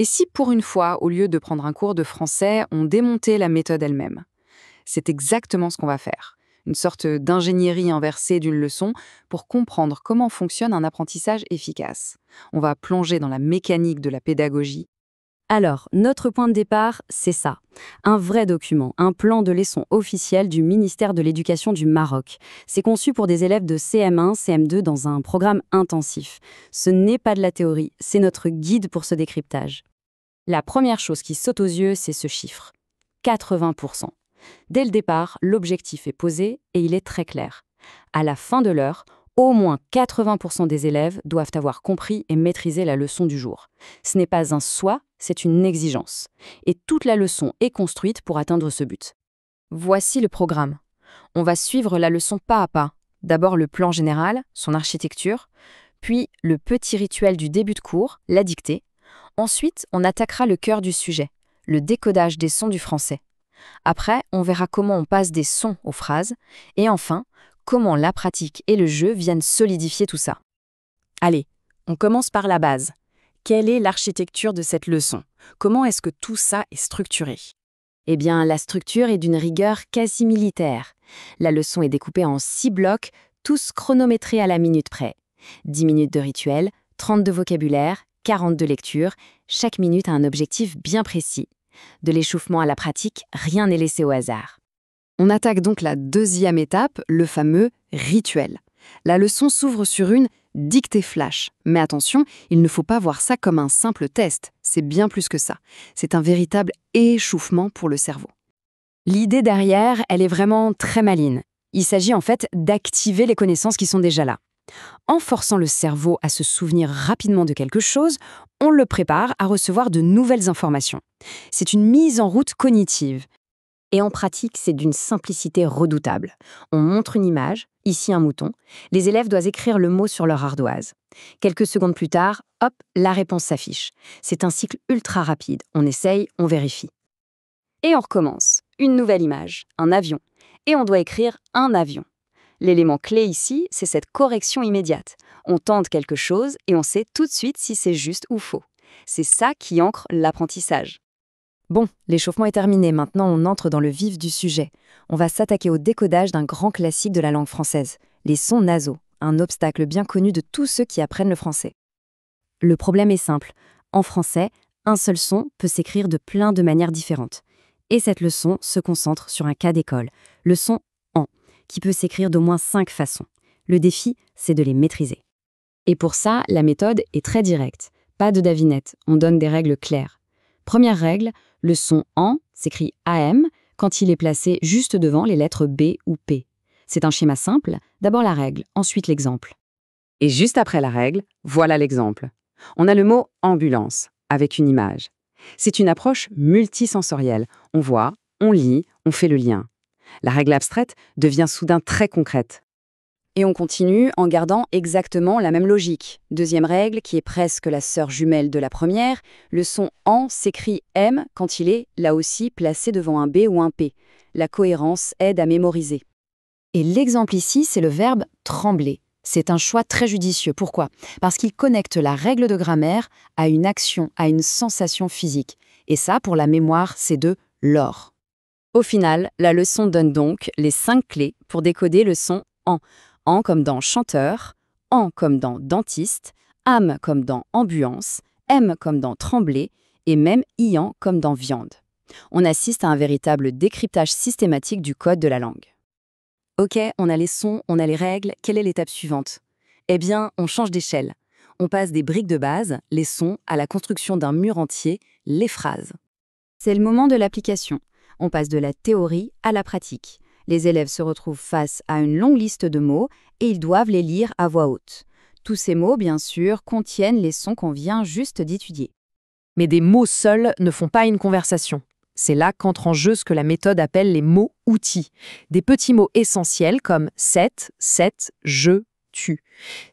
Et si pour une fois, au lieu de prendre un cours de français, on démontait la méthode elle-même? C'est exactement ce qu'on va faire. Une sorte d'ingénierie inversée d'une leçon pour comprendre comment fonctionne un apprentissage efficace. On va plonger dans la mécanique de la pédagogie. Alors, notre point de départ, c'est ça. Un vrai document, un plan de leçon officiel du ministère de l'Éducation du Maroc. C'est conçu pour des élèves de CM1, CM2 dans un programme intensif. Ce n'est pas de la théorie, c'est notre guide pour ce décryptage. La première chose qui saute aux yeux, c'est ce chiffre. 80%. Dès le départ, l'objectif est posé et il est très clair. À la fin de l'heure, au moins 80% des élèves doivent avoir compris et maîtrisé la leçon du jour. Ce n'est pas un souhait, c'est une exigence. Et toute la leçon est construite pour atteindre ce but. Voici le programme. On va suivre la leçon pas à pas. D'abord le plan général, son architecture, puis le petit rituel du début de cours, la dictée. Ensuite, on attaquera le cœur du sujet, le décodage des sons du français. Après, on verra comment on passe des sons aux phrases. Et enfin, comment la pratique et le jeu viennent solidifier tout ça. Allez, on commence par la base. Quelle est l'architecture de cette leçon? Comment est-ce que tout ça est structuré? Eh bien, la structure est d'une rigueur quasi militaire. La leçon est découpée en 6 blocs, tous chronométrés à la minute près. 10 minutes de rituel, 30 de vocabulaire, 40 de lecture. Chaque minute a un objectif bien précis. De l'échauffement à la pratique, rien n'est laissé au hasard. On attaque donc la deuxième étape, le fameux rituel. La leçon s'ouvre sur une dictée flash. Mais attention, il ne faut pas voir ça comme un simple test. C'est bien plus que ça. C'est un véritable échauffement pour le cerveau. L'idée derrière, elle est vraiment très maligne. Il s'agit en fait d'activer les connaissances qui sont déjà là. En forçant le cerveau à se souvenir rapidement de quelque chose, on le prépare à recevoir de nouvelles informations. C'est une mise en route cognitive. Et en pratique, c'est d'une simplicité redoutable. On montre une image, ici un mouton. Les élèves doivent écrire le mot sur leur ardoise. Quelques secondes plus tard, hop, la réponse s'affiche. C'est un cycle ultra rapide. On essaye, on vérifie. Et on recommence. Une nouvelle image, un avion. Et on doit écrire un avion. L'élément clé ici, c'est cette correction immédiate. On tente quelque chose et on sait tout de suite si c'est juste ou faux. C'est ça qui ancre l'apprentissage. Bon, l'échauffement est terminé, maintenant on entre dans le vif du sujet. On va s'attaquer au décodage d'un grand classique de la langue française, les sons nasaux, un obstacle bien connu de tous ceux qui apprennent le français. Le problème est simple. En français, un seul son peut s'écrire de plein de manières différentes. Et cette leçon se concentre sur un cas d'école, le son « en », qui peut s'écrire d'au moins 5 façons. Le défi, c'est de les maîtriser. Et pour ça, la méthode est très directe. Pas de devinette, on donne des règles claires. Première règle, le son « en » s'écrit « am » quand il est placé juste devant les lettres B ou P. C'est un schéma simple, d'abord la règle, ensuite l'exemple. Et juste après la règle, voilà l'exemple. On a le mot « ambulance » avec une image. C'est une approche multisensorielle. On voit, on lit, on fait le lien. La règle abstraite devient soudain très concrète. Et on continue en gardant exactement la même logique. Deuxième règle, qui est presque la sœur jumelle de la première, le son « en » s'écrit « m » quand il est, là aussi, placé devant un B ou un P. La cohérence aide à mémoriser. Et l'exemple ici, c'est le verbe « trembler ». C'est un choix très judicieux. Pourquoi? Parce qu'il connecte la règle de grammaire à une action, à une sensation physique. Et ça, pour la mémoire, c'est de l'or. Au final, la leçon donne donc les 5 clés pour décoder le son « en ». En comme dans chanteur, en comme dans dentiste, am comme dans ambiance, m comme dans trembler et même ian comme dans viande. On assiste à un véritable décryptage systématique du code de la langue. Ok, on a les sons, on a les règles, quelle est l'étape suivante? Eh bien, on change d'échelle. On passe des briques de base, les sons, à la construction d'un mur entier, les phrases. C'est le moment de l'application. On passe de la théorie à la pratique. Les élèves se retrouvent face à une longue liste de mots et ils doivent les lire à voix haute. Tous ces mots, bien sûr, contiennent les sons qu'on vient juste d'étudier. Mais des mots seuls ne font pas une conversation. C'est là qu'entre en jeu ce que la méthode appelle les mots-outils. Des petits mots essentiels comme « cette »,« je »,« tu ».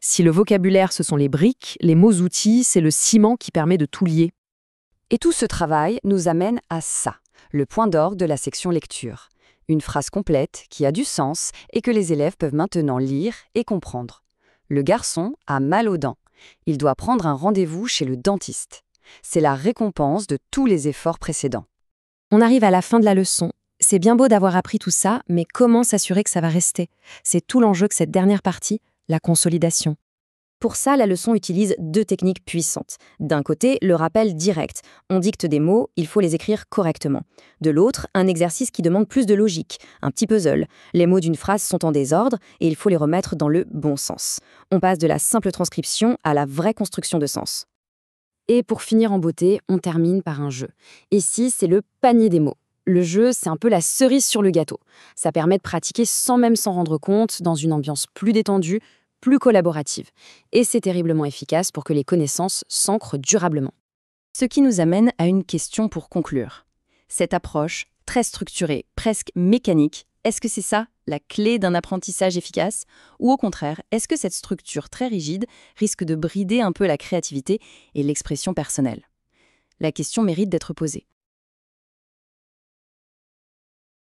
Si le vocabulaire, ce sont les briques, les mots-outils, c'est le ciment qui permet de tout lier. Et tout ce travail nous amène à ça, le point d'orgue de la section lecture. Une phrase complète qui a du sens et que les élèves peuvent maintenant lire et comprendre. Le garçon a mal aux dents. Il doit prendre un rendez-vous chez le dentiste. C'est la récompense de tous les efforts précédents. On arrive à la fin de la leçon. C'est bien beau d'avoir appris tout ça, mais comment s'assurer que ça va rester? C'est tout l'enjeu que cette dernière partie, la consolidation. Pour ça, la leçon utilise 2 techniques puissantes. D'un côté, le rappel direct. On dicte des mots, il faut les écrire correctement. De l'autre, un exercice qui demande plus de logique, un petit puzzle. Les mots d'une phrase sont en désordre et il faut les remettre dans le bon sens. On passe de la simple transcription à la vraie construction de sens. Et pour finir en beauté, on termine par un jeu. Ici, c'est le panier des mots. Le jeu, c'est un peu la cerise sur le gâteau. Ça permet de pratiquer sans même s'en rendre compte, dans une ambiance plus détendue, plus collaborative. Et c'est terriblement efficace pour que les connaissances s'ancrent durablement. Ce qui nous amène à une question pour conclure. Cette approche, très structurée, presque mécanique, est-ce que c'est ça, la clé d'un apprentissage efficace? Ou au contraire, est-ce que cette structure très rigide risque de brider un peu la créativité et l'expression personnelle? La question mérite d'être posée.